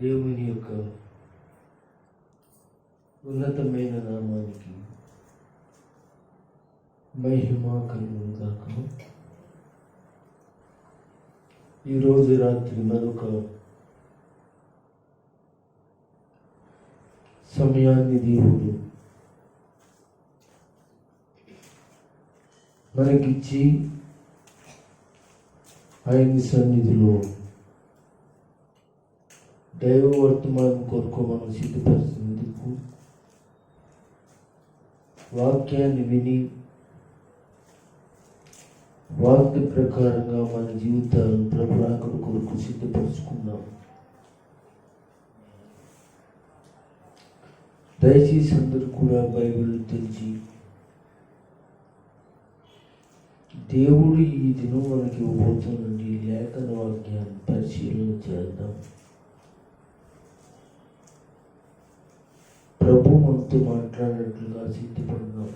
దేవుని యొక్క ఉన్నతమైన నామానికి మహిమ కలుగును గాక. ఈరోజు రాత్రి మరొక సమయాన్ని దేవుడు మనకిచ్చి ఆయన సన్నిధిలో దైవ వర్తమానం కొరకు మనం సిద్ధపరిచినందుకు, వాక్యాన్ని విని వాక్య ప్రకారంగా మన జీవితాలను ప్రభు రాకడ కొరకు సిద్ధపరచుకున్నాం. దయచేసి అందరూ కూడా బైబిల్ తెరిచి దేవుడు ఈ దినం మనకి ఇవ్వబోతున్నది లేఖన వాక్యాన్ని పరిశీలన చేద్దాం. ప్రభు మనతో మాట్లాడినట్లుగా సిద్ధపడినాం.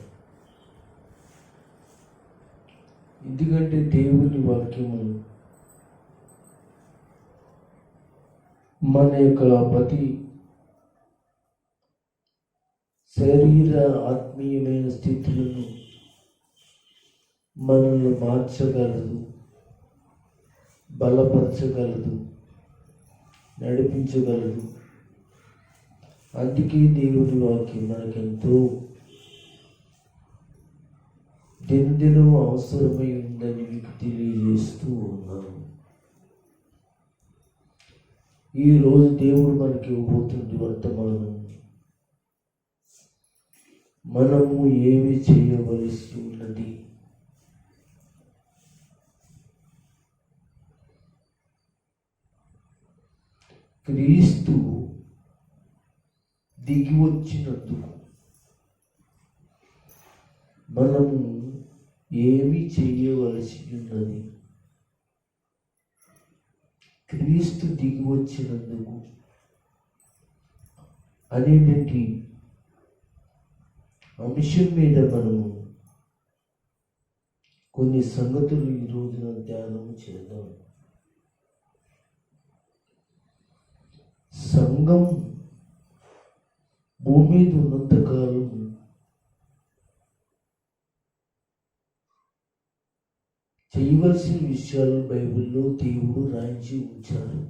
ఎందుకంటే దేవుని వాక్యము మన యొక్క ప్రతి శరీర ఆత్మీయమైన స్థితులను మనల్ని మార్చగలదు, బలపరచగలదు, నడిపించగలదు. అందుకే దేవుని వాక్యం మనకెంతో దినదినం అవసరమై ఉందని మీకు తెలియజేస్తూ ఉన్నాను. ఈరోజు దేవుడు మనకి ఇవ్వబోతుంది వర్తమానం. మనము ఏమి చేయవలసి ఉన్నది, క్రీస్తు దిగి వచ్చినందుకు మనము ఏమి చేయవలసి ఉన్నది. క్రీస్తు దిగి వచ్చినందుకు అనేటువంటి అంశం మీద మనము కొన్ని సంగతులు ఈ రోజున ధ్యానం చేద్దాం. సంఘం భూమి మీద ఉన్నంతకాలం చేయవలసిన విషయాలు బైబిల్లో దేవుడు రాయించి ఉంచారు.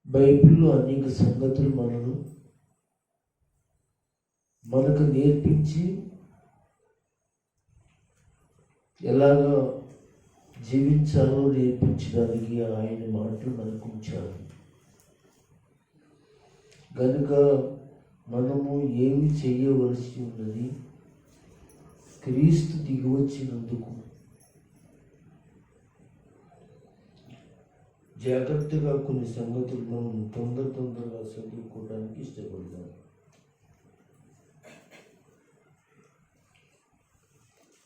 బైబిల్లో అనేక సంగతులు మనకు నేర్పించి ఎలాగా జీవించాలో నేర్పించడానికి ఆయన మాటలు మనకు ఉంచారు. కనుక మనము ఏమి చేయవలసి ఉన్నది, క్రీస్తు దిగి వచ్చినందుకు జాగ్రత్తగా కొన్ని సంగతులు మనం తొందరగా చదువుకోవడానికి ఇష్టపడతాం.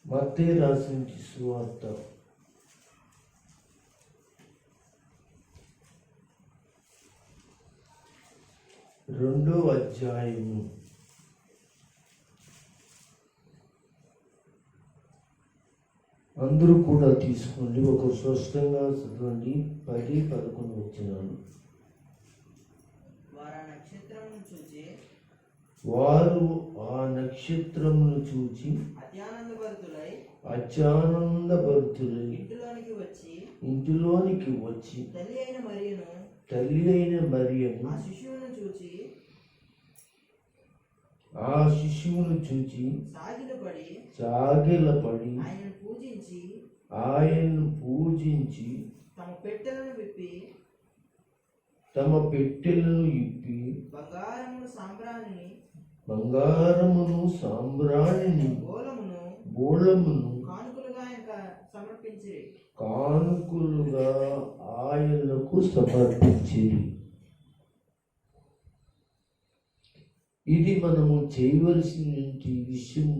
మత్తయి రాసిన సువార్త 2వ అధ్యాయము 'అందరూ కూడా తీసుకోండి, ఒక స్పష్టంగా చదవండి. 10-11 వచనాలు. వారు ఆ నక్షత్రమును చూచి అత్యానందభరితులై ఇంటిలోనికి వచ్చి తల్లి అయిన మరియను ఆ శిశువును చూచి సాగిలపడి ఆయన్ను పూజించి తమ పెట్టెలను ఇప్పి బంగారమును సాంబ్రాణిని బోళమును కానుకలుగా ఆయనకు సమర్పించిరి. ఇది మనము చేయవలసిన విషయం.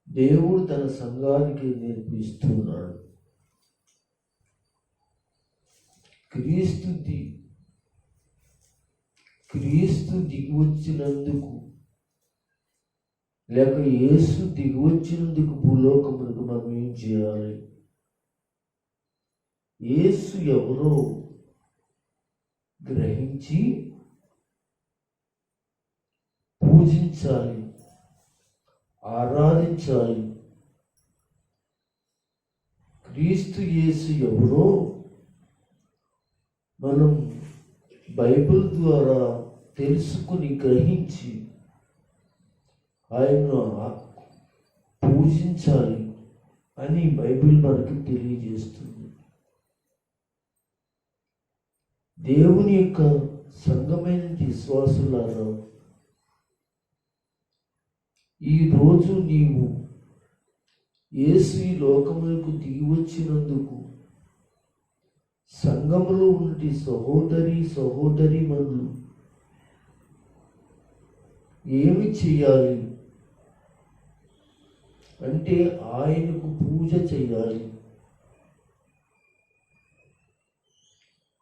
దేవుడు తన సంఘానికి నేర్పిస్తున్నాడు. క్రీస్తు దిగి వచ్చినందుకు లేక యేసు దిగి వచ్చినందుకు భూలోకములకు మనం ఏం చేయాలి? యేసు ఎవరో గ్రహించి పూజించాలి, ఆరాధించాలి. క్రీస్తు యేసు ఎవరో మనం బైబిల్ ద్వారా తెలుసుకుని గ్రహించి ఆయన పూజించాలి అని బైబిల్ మనకు తెలియజేస్తుంది. దేవుని యొక్క సంఘమైన విశ్వాసులారా, ఈరోజు నీవు యేసు ఈ లోకములకు దిగి వచ్చినందుకు సంఘములో ఉన్నటి సహోదరీమణులు ఏమి చేయాలి అంటే ఆయనకు పూజ చేయాలి.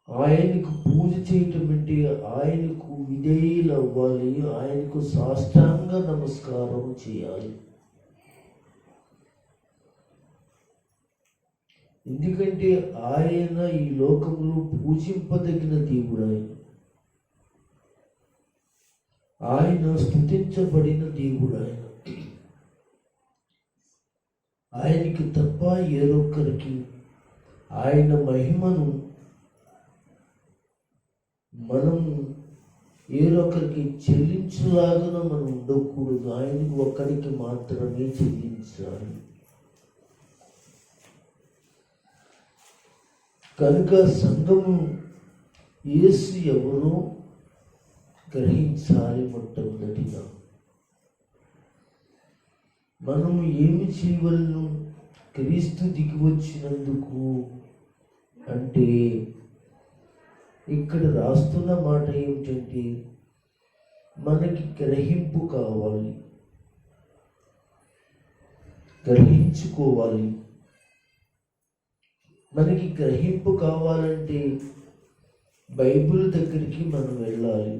ఆయనకు పూజ చేయటం అంటే ఆయనకు విధేయులు అవ్వాలి, ఆయనకు సాష్టాంగ నమస్కారం చేయాలి. ఎందుకంటే ఆయన ఈ లోకంలో పూజింపదగిన దేవుడు. ఆయన స్తుతించబడిన దేవుడు. ఆయనకి తప్ప ఏరొక్కరికి ఆయన మహిమను మనం ఏరొక్కరికి చెల్లించులాగా మనం ఉండకూడదు. ఆయనకు ఒక్కడికి మాత్రమే చెల్లించాలి. కనుక సంఘము యేసు ఎవరో గ్రహించాలి. మొట్టమొదటిగా మనము ఏమి చేయవలను? క్రీస్తు దిగి వచ్చినందుకు అంటే ఇక్కడ రాస్తున్న మాట ఏమిటంటే మనకి గ్రహింపు కావాలి, గ్రహించుకోవాలి. మనకి గ్రహింపు కావాలంటే బైబిల్ దగ్గరికి మనం వెళ్ళాలి.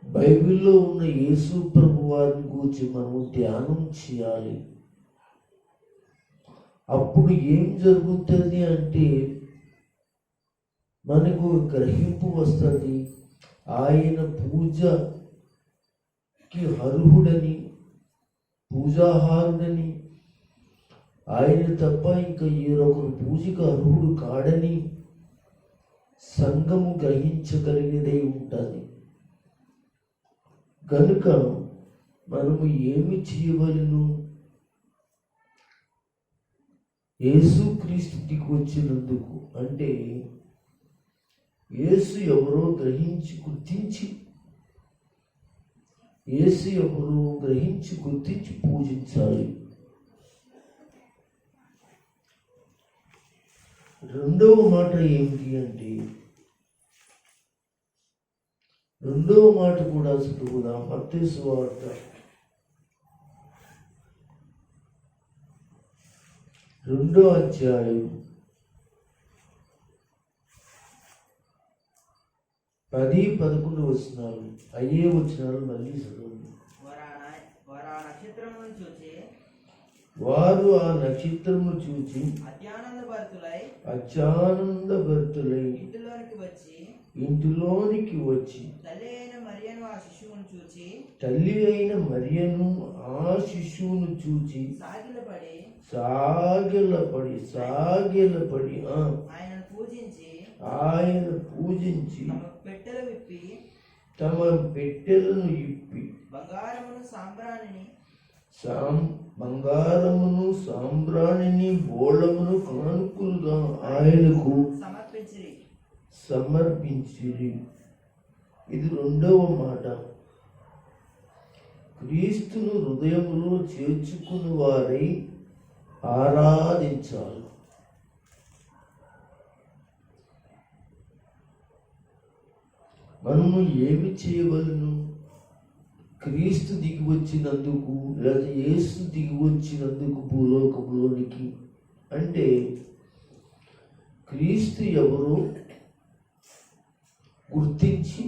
బైబిల్లో ఉన్న యేసు ప్రభు వారిని గురించి మనము ధ్యానం చేయాలి. అప్పుడు ఏం జరుగుతుంది అంటే మనకు గ్రహింపు వస్తుంది. ఆయన పూజకి అర్హుడని, పూజాహారుడని, ఆయన తప్ప ఇంకా ఏరొకరు పూజకు అర్హుడు కాడని సంఘము గ్రహించగలిగేదై ఉంటుంది. కనుక మనము ఏమి చేయవలను? యేసుక్రీస్తుకి వచ్చినందుకు అంటే యేసు ఎవరో గుర్తించి పూజించాలి. రెండవ మాట ఏమిటి అంటే, రెండవ మాట కూడా చదువుదాం. మత్తయి సువార్త 2వ అధ్యాయం 10-11 వచనాలు. అయ్యే వచనాలు మళ్ళీ చదవండి. వారు ఆ నక్షత్రము చూచి అత్యానందభరితులై ఇంటిలోనికి వచ్చి తల్లి అయిన మరియను ఆ శిశువును చూచి సాగిలపడి ఆయన పూజించి తమ పెట్టెలను ఇప్పి బంగారమును సాంబ్రాణిని బోళమును కానుకలుగా ఆయనకు సమర్పించిరి. ఇది రెండవ మాట. క్రీస్తును హృదయములో చేర్చుకుని వారై ఆరాధించాలి. మనము ఏమి చేయవలను? క్రీస్తు దిగి వచ్చినందుకు లేదా యేసు దిగి వచ్చినందుకు భూలోకంలోనికి అంటే క్రీస్తు ఎవరో గుర్తించి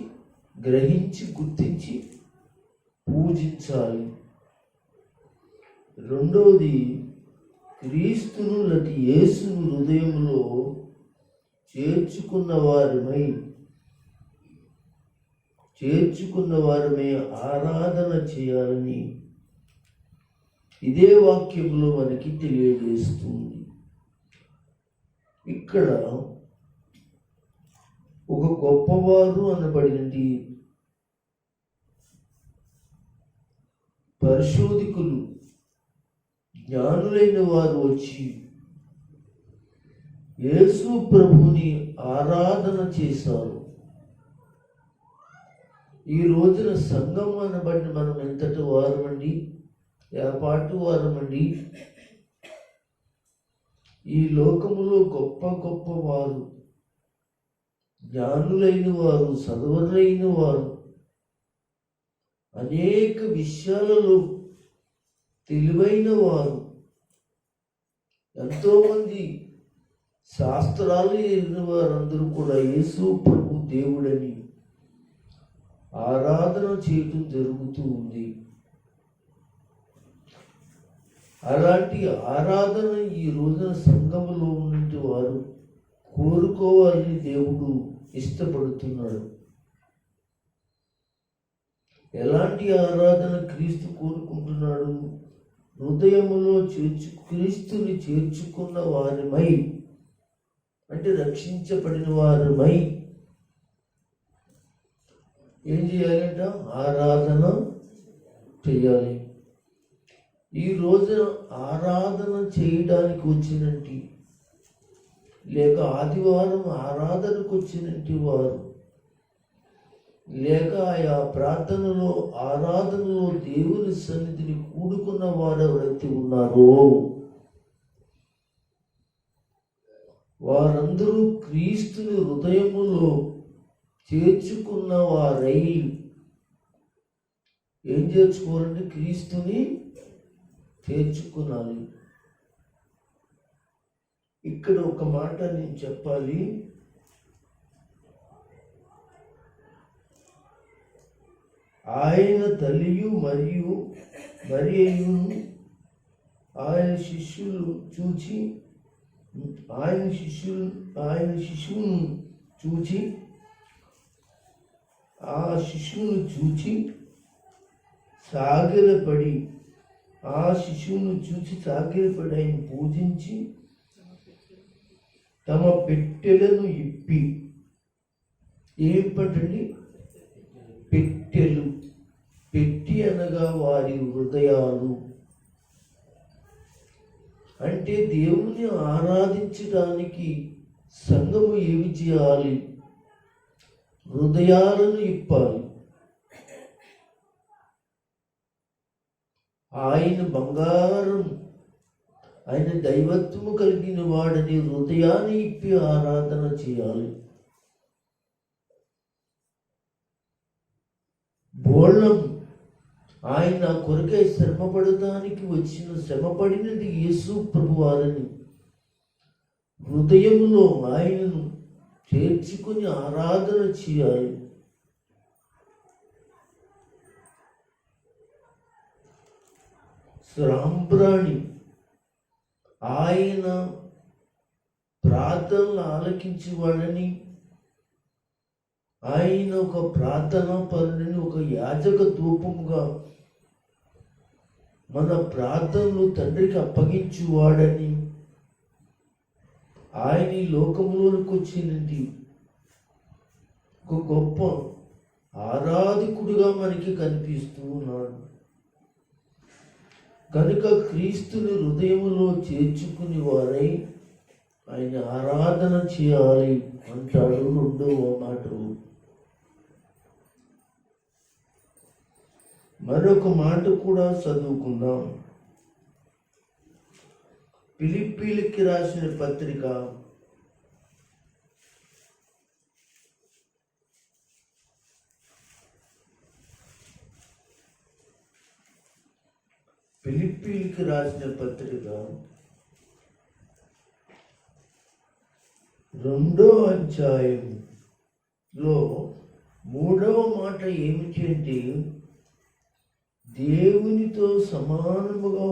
పూజించాలి. రెండవది క్రీస్తును లటి యేసును హృదయంలో చేర్చుకున్న వారమే ఆరాధన చేయాలని ఇదే వాక్యంలో మనకి తెలియజేస్తుంది. ఇక్కడ ఒక గొప్పవారు అనబడినది పరిశోధికులు, జ్ఞానులైన వారు వచ్చి యేసు ప్రభుని ఆరాధన చేశారు. ఈ రోజున సంఘం అనబడిన మనం ఎంతటి వారమండి, ఏపాటు వారమండి. ఈ లోకములో గొప్ప గొప్ప వారు, జ్ఞానులైన వారు, సద్వరులైన వారు, అనేక విషయాలలో తెలివైన వారు, ఎంతోమంది శాస్త్రాలు ఎరిగిన వారందరూ కూడా యేసు ప్రభు దేవుడని ఆరాధన చేయటం జరుగుతూ ఉంది. అలాంటి ఆరాధన ఈ రోజున సంఘములో ఉన్నటువంటి వారు కోరుకోవాలని దేవుడు ఇష్టపడుతున్నాడు. ఎలాంటి ఆరాధన క్రీస్తు కోరుకుంటున్నాడు? హృదయములో క్రీస్తుని చేర్చుకున్న వారిమై, అంటే రక్షించబడిన వారిమై ఏం చేయాలంట? ఆరాధన చేయాలి. ఈ రోజున ఆరాధన చేయడానికి వచ్చినట్టు, లేక ఆదివారం ఆరాధనకు వచ్చినట్టు వారు, లేక ఆయా ప్రార్థనలో ఆరాధనలో దేవుని సన్నిధిని కూడుకున్న వారు ఎవరైతే ఉన్నారో వారందరూ క్రీస్తుని హృదయములో చేర్చుకున్న వారై ఏం చేర్చుకోవాలంటే క్రీస్తుని చేర్చుకున్నాలి. ఇక్కడ ఒక మాట నేను చెప్పాలి. ఆయన తల్లియు మరియు ఆయన శిష్యులు చూచి ఆయన శిశువును చూచి ఆ శిశువును చూచి సాగిలపడి ఆయన పూజించి తమ పెట్టెలను ఇప్పి, ఏం పట్టండి? పెట్టెలు. పెట్టి అనగా వారి హృదయాలు. అంటే దేవుని ఆరాధించడానికి సంఘము ఏమి చేయాలి? హృదయాలను ఇప్పాలి. ఆయన బంగారం, ఆయన దైవత్వము కలిగిన వాడని హృదయాన్ని ఇప్పి ఆరాధన చేయాలి. బోళం ఆయన కొరకై శ్రమపడటానికి శ్రమపడినది యేసు ప్రభువారని హృదయంలో ఆయనను చేర్చుకుని ఆరాధన చేయాలి. సాంబ్రాణి ఆయన ప్రార్థనలు ఆలకించేవాడని, ఆయన ఒక ప్రార్థన పరుని, ఒక యాజక ధూపముగా మన ప్రార్థనలు తండ్రికి అప్పగించువాడని, ఆయన ఈ లోకంలోనికి వచ్చినది ఒక గొప్ప ఆరాధకుడుగా మనకి కనిపిస్తూ ఉన్నాడు. కనుక క్రీస్తుని హృదయములో చేర్చుకుని వారై ఆయన ఆరాధన చేయాలి అంటాడు. రెండవ మాట, మరొక మాట కూడా చదువుకుందాం. ఫిలిప్పీయులకు రాసిన పత్రిక 2వ అధ్యాయంలో 3వ మాట ఏమిటి అంటే, దేవునితో సమానముగా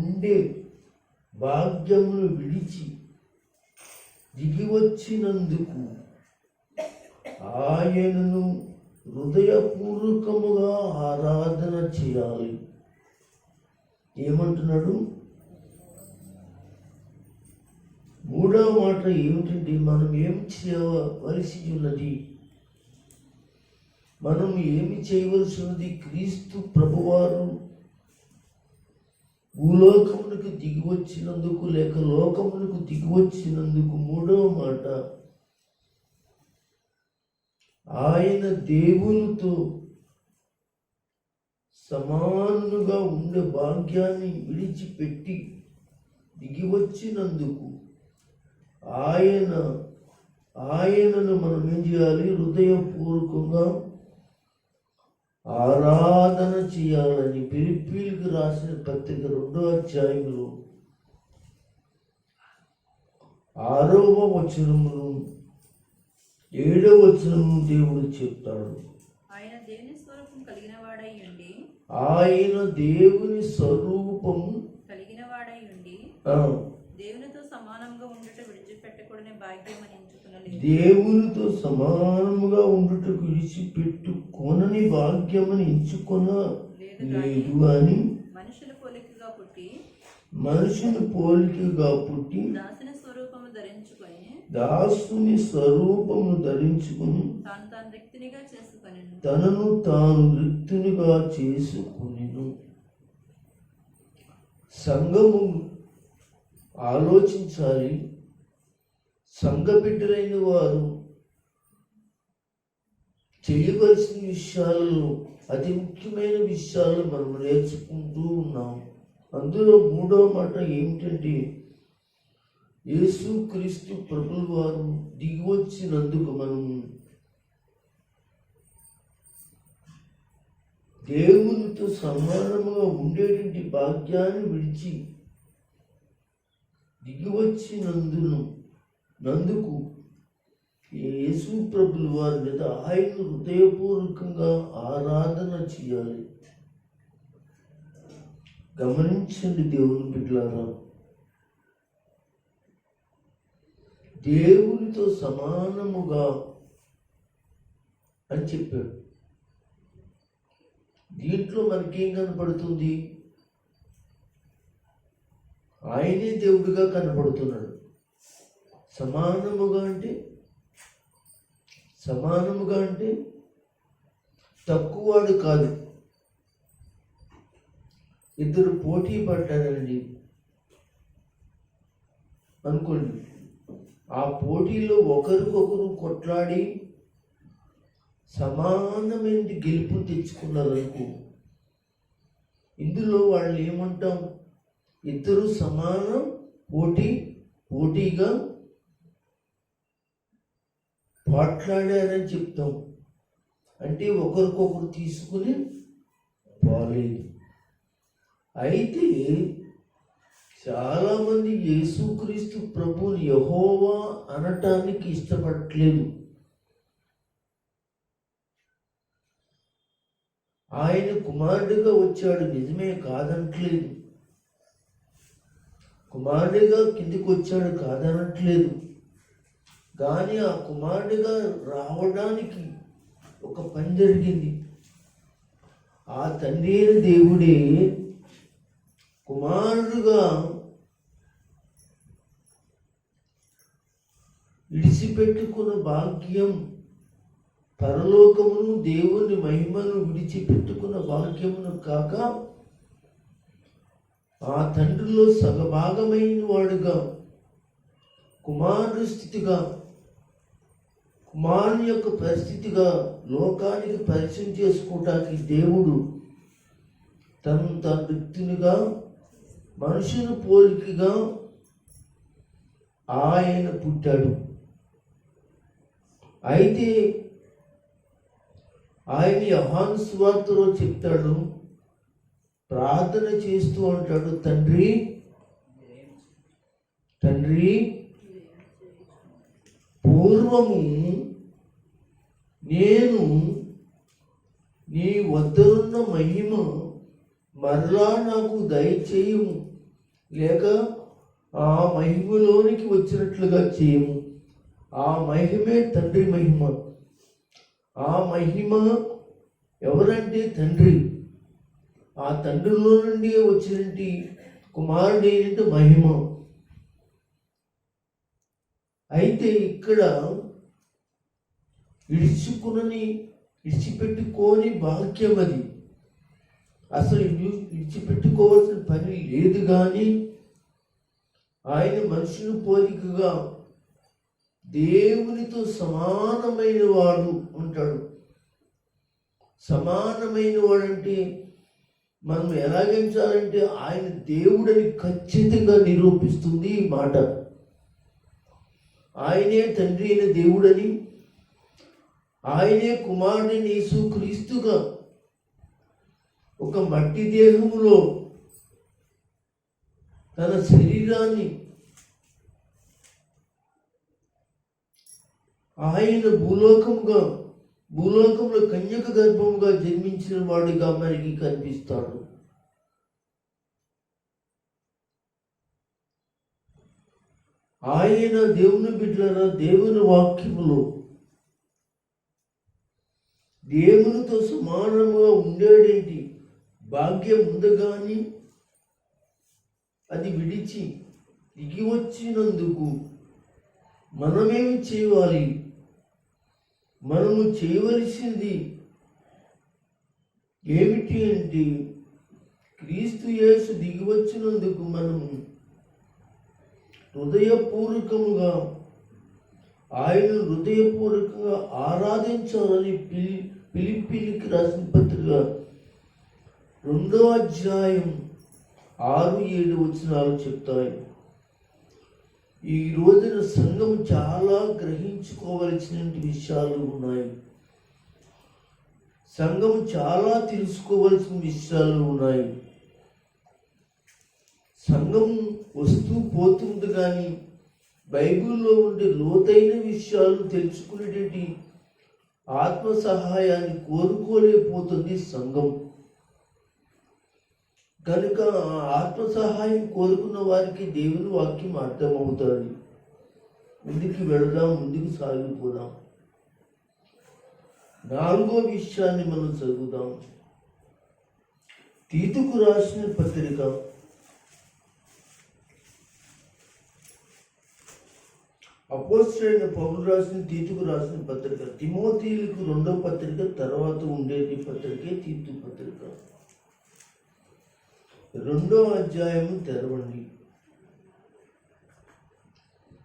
ఉండే భాగ్యమును విడిచి దిగి వచ్చినందుకు ఆయనను హృదయపూర్వకముగా ఆరాధన చేయాలి. ఏమంటున్నాడు? మూడవ మాట ఏమిటంటే, మనం ఏం చేయవలసి ఉన్నది? మనం ఏమి చేయవలసి ఉన్నది? క్రీస్తు ప్రభువారు భూలోకమునకు దిగి వచ్చినందుకు, లేక లోకమునకు దిగి వచ్చినందుకు మూడవ మాట, ఆయన దేవునితో సమానుగా ఉండే భాగ్యాన్ని విడిచిపెట్టి దిగి వచ్చినందుకు ఆయనను మనం ఏం చేయాలి? హృదయపూర్వకంగా ఆరాధన చేయాలని ఫిలిప్పీయులకు రాసిన పత్రిక 2వ అధ్యాయంలో 6వ వచనమును 7వ వచనము దేవుడు చెప్తాడు. ఆయన దేవుని స్వరూపం కలిగిన వాడై ఉండి దేవునితో సమానంగా ఉండుట విడిచిపెట్టకూడని భాగ్యమని ఎంచుకునలేదు. దేవునితో సమానముగా ఉండుటకు విడిచిపెట్టుకొనని భాగ్యమని ఎంచుకొనలేదు అని మనుషుల పోలికగా పుట్టి దాసుని స్వరూపము ధరించుకొని తనను తాను రిక్తునిగా చేసుకొనెను. సంఘము ఆలోచించాలి. సంఘ బిడ్డలైన వారు చేయవలసిన విషయాలలో అతి ముఖ్యమైన విషయాలు మనం నేర్చుకుంటూ ఉన్నాం. అందులో మూడవ మాట ఏమిటంటే, యేసుక్రీస్తు ప్రభువు వారు దిగి వచ్చినందుకు మనం దేవునితో సమానముగా ఉండేటువంటి భాగ్యాన్ని విడిచి దిగి వచ్చినందుకు యేసు ప్రభుల వారి మీద ఆయన హృదయపూర్వకంగా ఆరాధన చేయాలి. గమనించండి దేవుని బిడ్డలారా, దేవునితో సమానముగా అని చెప్పాడు. దీంట్లో మనకేం కనపడుతుంది? ఆయనే దేవుడిగా కనపడుతున్నాడు. సమానముగా అంటే తక్కువవాడు కాదు. ఇద్దరు పోటీ పడ్డారండి అనుకోండి. ఆ పోటీలో ఒకరికొకరు కొట్లాడి సమానమైన గెలుపు తెచ్చుకున్నారనుకో, ఇందులో వాళ్ళు ఏమంటాం? ఇద్దరు సమానం పోటీగా మాట్లాడారని చెప్తాం. అంటే ఒకరికొకరు తీసుకుని పోలేదు. అయితే చాలామంది యేసుక్రీస్తు ప్రభువుని యెహోవా అనటానికి ఇష్టపడట్లేదు. ఆయన కుమారుడిగా వచ్చాడు, నిజమే, కాదనట్లేదు. కుమారుడిగా కిందికి వచ్చాడు, కాదనట్లేదు. కానీ ఆ కుమారుడిగా రావడానికి ఒక పని జరిగింది. ఆ తండ్రి అయిన దేవుడే కుమారుడుగా విడిచిపెట్టుకున్న భాగ్యం, పరలోకమును దేవుని మహిమను విడిచిపెట్టుకున్న భాగ్యమును కాక ఆ తండ్రిలో సగభాగమైన వాడుగా, కుమారుడి స్థితిగా, కుమారుని యొక్క పరిస్థితిగా లోకానికి పరిచయం చేసుకోవటానికి దేవుడు తన వ్యక్తినిగా, మనుషుని పోలికగా ఆయన పుట్టాడు. అయితే ఆయన యోహాను సువార్తలో చెప్తాడు, ప్రార్థన చేస్తూ అంటాడు, తండ్రి పూర్వము నేను నీ వద్దనున్న మహిమ మరలా నాకు దయచేయము, లేక ఆ మహిమలోనికి వచ్చినట్లుగా చేయము. ఆ మహిమే తండ్రి మహిమ. ఆ మహిమ ఎవరంటే తండ్రి. ఆ తండ్రిలో నుండి వచ్చినటువంటి కుమారుడు ఏంటంటే మహిమ. అయితే ఇక్కడ విడిచిపెట్టుకోని భాగ్యం అది. అసలు విడిచిపెట్టుకోవాల్సిన పని లేదు. కానీ ఆయన మనుషుని పోలికగా దేవునితో సమానమైన వాడు ఉంటాడు. సమానమైన వాడంటే మనం ఎలాగించాలంటే ఆయన దేవుడని ఖచ్చితంగా నిరూపిస్తుంది ఈ మాట. ఆయనే తండ్రి అయిన దేవుడని, ఆయనే కుమారుడిని యేసుక్రీస్తుగా ఒక మట్టి దేహములో తన శరీరాన్ని ఆయన భూలోకంలో కన్యక గర్భముగా జన్మించిన వాడిగా మనకి కనిపిస్తాడు. ఆయన దేవుని బిడ్డల దేవుని వాక్యములో దేవునితో సమానంగా ఉండేదేంటి భాగ్యం ఉందగాని అది విడిచి దిగి వచ్చినందుకు మనమేమి చేయాలి? మనము చేయవలసింది ఏమిటి అంటే క్రీస్తు యేసు దిగి వచ్చినందుకు మనము హృదయపూర్వకంగా ఆరాధించాలని ఫిలిప్పీయులకు రాసిన పత్రిక 2వ అధ్యాయం 6-7 వచనాలు చెప్తాయి. ఈ రోజున సంఘం చాలా గ్రహించుకోవలసిన విషయాలు ఉన్నాయి. సంఘం చాలా తెలుసుకోవలసిన విషయాలు ఉన్నాయి. సంఘం వస్తూ పోతుంది, కానీ బైబిల్లో ఉండే లోతైన విషయాలు తెలుసుకునేటి ఆత్మ సహాయాన్ని కోరుకోలేకపోతుంది సంఘం. కనుక ఆత్మ సహాయం కోరుకున్న వారికి దేవుని వాక్యం అర్థమవుతుంది. ముందుకు వెళదాం, ముందుకు సాగిపోదాం. 4వ విషయాన్ని మనం చదువుదాం. తీతుకు రాసిన పత్రిక అపోస్తలుడైన పౌలు రాసిన తీతుకు రాసిన పత్రిక, తిమోతిలకు 2వ పత్రిక, తర్వాత ఉండేది పత్రికే తీతు పత్రిక. 2వ అధ్యాయము తెరవండి.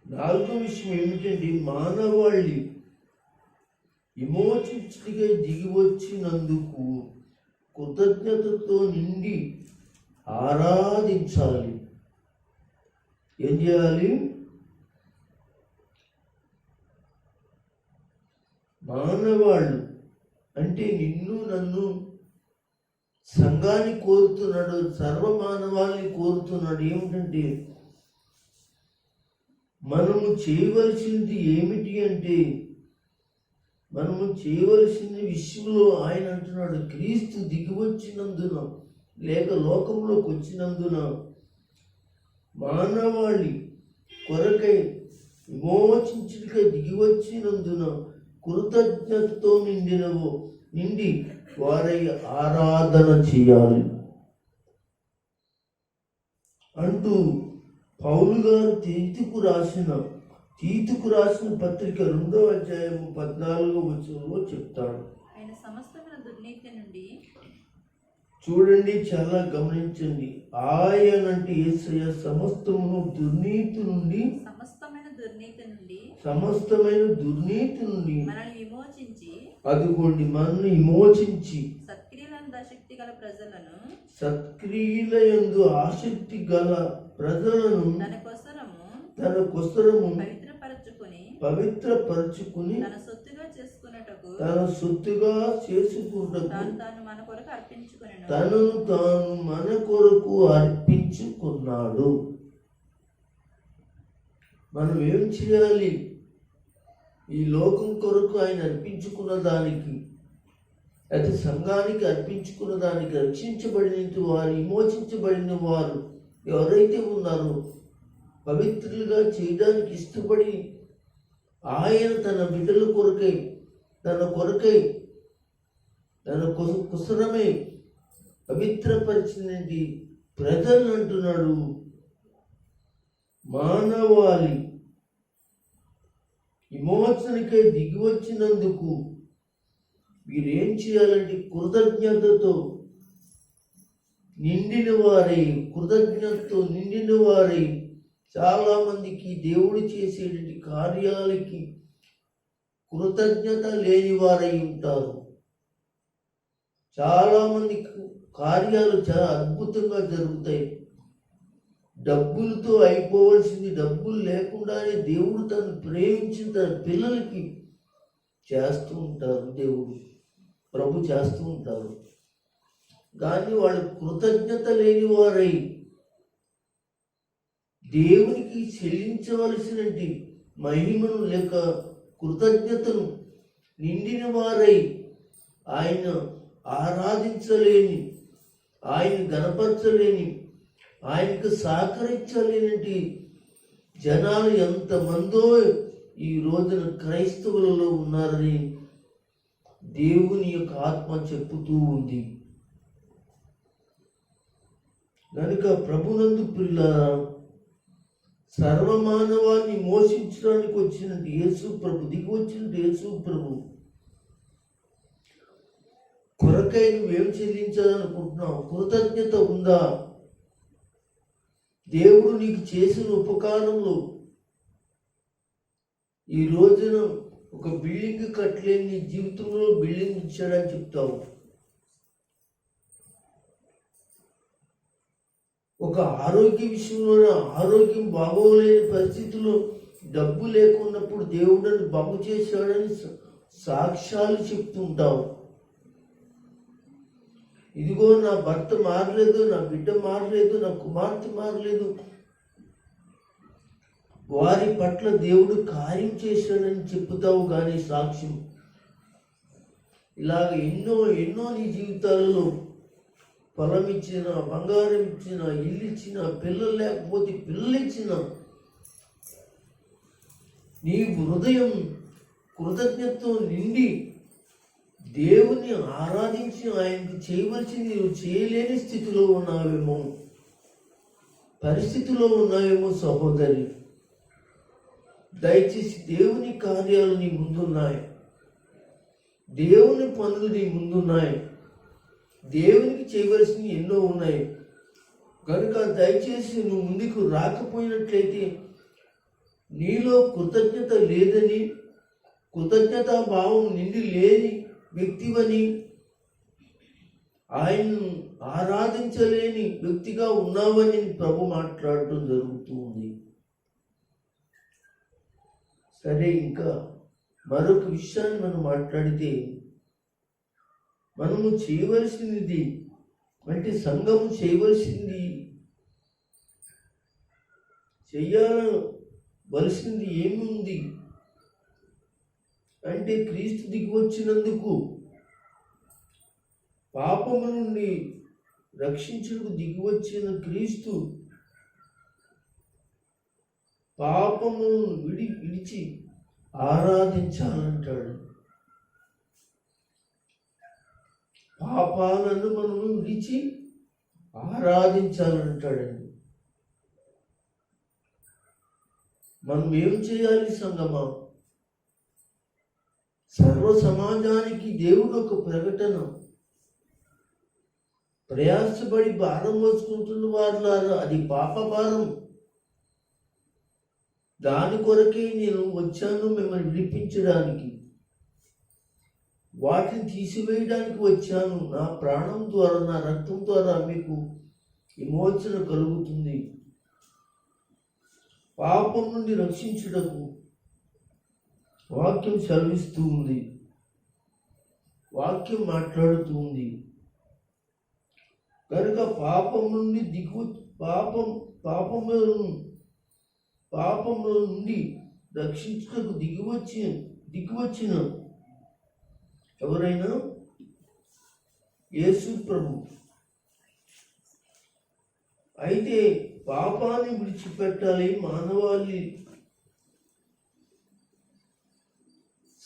4వ విషయం ఏమిటంటే మానవాళి విమోచించుటకై దిగి వచ్చినందుకు కృతజ్ఞతతో నిండి ఆరాధించాలి. ఏం చేయాలి? మానవాళ్ళు అంటే నిన్ను నన్ను సంఘాన్ని కోరుతున్నాడు, సర్వమానవాళ్ళని కోరుతున్నాడు. ఏమిటంటే మనము చేయవలసింది ఏమిటి అంటే మనము చేయవలసిన విషయంలో ఆయన అంటున్నాడు, క్రీస్తు దిగి వచ్చినందున లేక లోకంలోకి వచ్చినందున మానవాళి కొరకై విమోచించుటకై దిగి వచ్చినందున కృతజ్ఞతతో నిండి వారై ఆరాధన చేయాలి అంటూ పౌలు గారు తీతుకు రాసిన పత్రిక 2వ అధ్యాయం 14వ వచనంలో చెప్తాడు. ఆయన సమస్తమైన దుర్నీతి నుండి, చూడండి, చాలా గమనించండి. ఆయన అంటే యేసయ్య సమస్తమైన దుర్నీతి నుండి మనల్ని విమోచించి, అదుకోండి, మనల్ని విమోచించి సత్క్రియలందు ఆసక్తి గల ప్రజలను తన కొసరము పవిత్రపరచుకుని తన సొత్తుగా చేసుకున్నటకు తనను తాను మన కొరకు అర్పించుకున్నాడు. మనం ఏం చేయాలి? ఈ లోకం కొరకు ఆయన అర్పించుకున్న దానికి, అయితే సంఘానికి అర్పించుకున్న దానికి, రక్షించబడిన వారు, విమోచించబడిన వారు ఎవరైతే ఉన్నారో పవిత్రులుగా చేయడానికి ఇష్టపడి ఆయన తన బిడ్డల కొరకై తన కుసరమై పవిత్రపరిచినది ప్రజలను అంటున్నాడు. మానవాళి విమోచనకై దిగి వచ్చినందుకు వీరేం చేయాలంటే కృతజ్ఞతతో నిండిన వారై చాలా మందికి దేవుడు చేసేటువంటి కార్యాలకి కృతజ్ఞత లేని వారై ఉంటారు. చాలా మంది కార్యాలు చాలా అద్భుతంగా జరుగుతాయి. డబ్బులతో అయిపోవలసింది డబ్బులు లేకుండానే దేవుడు తను ప్రేమించిన తన పిల్లలకి చేస్తూ ఉంటారు. దేవుడు ప్రభు చేస్తూ ఉంటారు. కానీ వాళ్ళు కృతజ్ఞత లేని వారై దేవునికి చెల్లించవలసినటువంటి మహిమను లేక కృతజ్ఞతను నిండిన వారై ఆయన ఆరాధించలేని, ఆయన గణపరచలేని, ఆయనకు సహకరించలేనటి జనాలు ఎంతమందో ఈ రోజున క్రైస్తవులలో ఉన్నారని దేవుని యొక్క ఆత్మ చెప్పుతూ ఉంది. కనుక ప్రభునందు పిల్లారా, సర్వమానవాన్ని మోసించడానికి వచ్చినట్టు యేసు ప్రభు దిగి వచ్చినట్టు యేసు ప్రభు కొరకై నువ్వేం చెల్లించాలనుకుంటున్నావు? కృతజ్ఞత ఉందా? దేవుడు నీకు చేసిన ఉపకారంలో ఈ రోజున ఒక బిల్డింగ్ కట్టలేని నీ జీవితంలో బిల్డింగ్ ఇచ్చాడని చెప్తావు. ఒక ఆరోగ్య విషయంలో ఆరోగ్యం బాగోలేని పరిస్థితుల్లో డబ్బు లేకున్నప్పుడు దేవుడిని బాగు చేశాడని సాక్ష్యాలు చెప్తుంటావు. ఇదిగో నా భర్త మారలేదు, నా బిడ్డ మారలేదు, నా కుమార్తె మారలేదు, వారి పట్ల దేవుడు కార్యం చేశాడని చెప్తావు. కానీ సాక్ష్యం ఇలాగ ఎన్నో నీ జీవితాలలో పొలం ఇచ్చిన, బంగారం ఇచ్చిన, ఇల్లు ఇచ్చిన, పిల్లలు లేకపోతే పిల్లలు ఇచ్చిన, నీ హృదయం కృతజ్ఞతతో నిండి దేవుని ఆరాధించి ఆయనకు చేయవలసింది నువ్వు చేయలేని స్థితిలో ఉన్నావేమో, పరిస్థితిలో ఉన్నావేమో సహోదరి. దయచేసి దేవుని కార్యాలు నీ ముందున్నాయి, దేవుని పనులు నీ ముందున్నాయి, దేవునికి చేయవలసినవి ఎన్నో ఉన్నాయి. కనుక దయచేసి నువ్వు ముందుకు రాకపోయినట్లయితే నీలో కృతజ్ఞత లేదని, కృతజ్ఞతా భావం నిండి లేని వ్యక్తివని, ఆయన్ను ఆరాధించలేని వ్యక్తిగా ఉన్నావని ప్రభు మాట్లాడటం జరుగుతూ ఉంది. సరే, ఇంకా మరొక విషయాన్ని మనం మాట్లాడితే, మనము చేయవలసినది అంటే సంఘము చేయవలసింది చేయవలసింది ఏముంది అంటే, క్రీస్తు దిగి వచ్చినందుకు పాపము నుండి రక్షించుటకు దిగి వచ్చిన క్రీస్తు పాపము విడిచి ఆరాధించాలంటాడు. పాపాలను మనము విడిచి ఆరాధించాలంటాడండి. మనం ఏం చేయాలి సంగమా? సర్వ సమాజానికి దేవుడు ఒక ప్రకటన, ప్రయాసపడి భారం మోసుకుంటున్న వారులారా, అది పాప భారం. దాని కొరకే నేను వచ్చాను, మిమ్మల్ని విడిపించడానికి, వాటిని తీసివేయడానికి వచ్చాను. నా ప్రాణం ద్వారా, నా రక్తం ద్వారా మీకు విమోచన కలుగుతుంది. పాపం నుండి రక్షించుటకు వాక్యం సెలవిస్తూ ఉంది, వాక్యం మాట్లాడుతూ ఉంది. కనుక పాపం నుండి పాపముల నుండి రక్షించుటకు దిగివచ్చిన ఎవరైనా యేసు ప్రభు. అయితే పాపాన్ని విడిచిపెట్టాలి. మానవాళి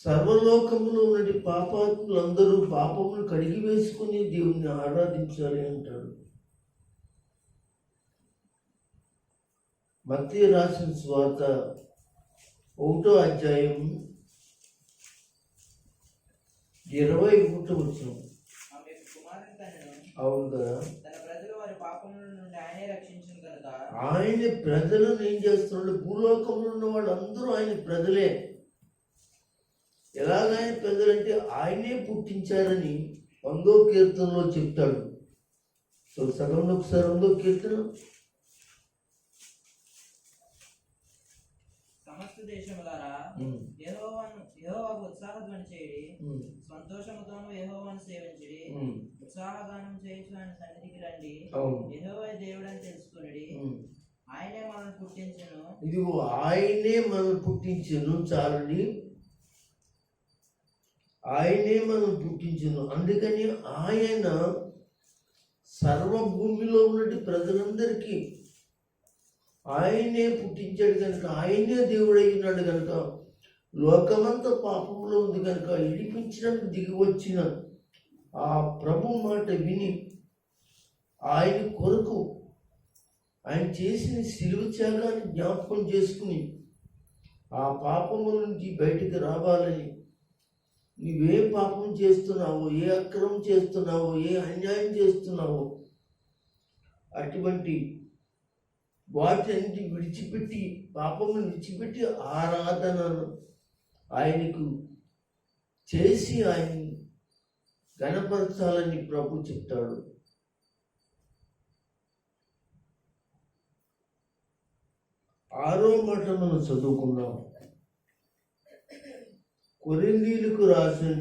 సర్వలోకములో ఉన్నటి పాపాత్ములందరూ పాపమును కడిగి వేసుకుని దేవుణ్ణి ఆరాధించాలి అంటాడు. మత్తయి రాసిన సువార్త 1వ అధ్యాయం 21 అవును కదా. ఆయన ప్రజలను ఏం చేస్తున్నాడు? భూలోకంలో ఉన్న వాళ్ళందరూ ఆయన ప్రజలే. ఎలాగైనా ప్రజలంటే ఆయనే పుట్టించారని 100వ కీర్తనలో చెప్తాడు. సో సగంలో ఒకసారి 100వ కీర్తన. సమస్త దేశములారా యెహోవాకు ఉత్సాహధ్వని చేయుడి, సంతోషముతోను యెహోవాను సేవించుడి, ఉత్సాహగానం చేయుచు ఆయన సన్నిధికి రండి. యెహోవా దేవుడని తెలుసుకొనుడి, ఆయనే మనల్ని పుట్టించెను. ఇదిగో ఆయనే మనల్ని పుట్టించెను. చాలండి, ఆయనే మనం పుట్టించెను. అందుకని ఆయన సర్వభూమిలో ఉన్నటి ప్రజలందరికీ ఆయనే పుట్టించాడు కనుక, ఆయనే దేవుడై ఉన్నాడు కనుక, లోకమంతా పాపంలో ఉంది కనుక ఇడిపించడానికి దిగి వచ్చిన ఆ ప్రభు మాట విని ఆయన కొరకు ఆయన చేసిన శిలువ త్యాగాన్ని జ్ఞాపకం చేసుకుని ఆ పాపము నుంచి బయటికి రావాలని, నువ్వే పాపం చేస్తున్నావో, ఏ అక్రమం చేస్తున్నావో, ఏ అన్యాయం చేస్తున్నావో అటువంటి వాటిని విడిచిపెట్టి, పాపమును విడిచిపెట్టి ఆరాధనను ఆయనకు చేసి ఆయన గణపరచాలని ప్రభు చెప్తాడు. ఆరో మాట మనం చదువుకున్నాం. కొరింథీయులకు రాసిన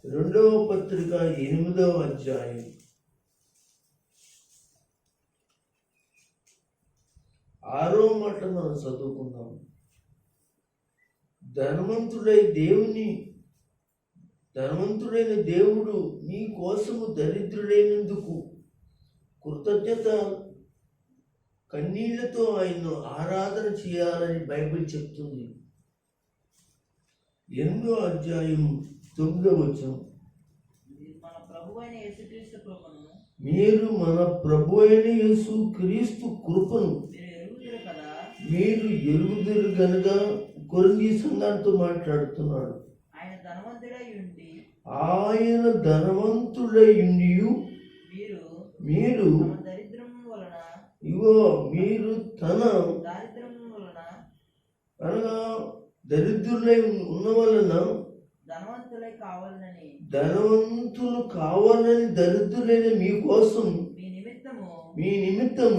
2వ పత్రిక 8వ అధ్యాయం 6వ మాట మనం చదువుకుందాం. ధనవంతుడైన దేవుడు నీ కోసము దరిద్రుడైనందుకు కృతజ్ఞత కన్నీళ్లతో ఆయన్ను ఆరాధన చేయాలని బైబిల్ చెప్తుంది. 8వ అధ్యాయం 9వ వచనం. మీరు మన ప్రభు అయిన యేసు క్రీస్తు కృపను మీరు ఎరుగుదురు గనుక, కొరింథీ సంఘంతో మాట్లాడుతున్నాడు. ఆయన ధనవంతుడై ఉండి మీరు ఇగో మీరు తన అనగా దరిద్రులై ఉన్న వలన ధనవంతులు కావాలని దరిద్రులైన మీకోసం మీ నిమిత్తం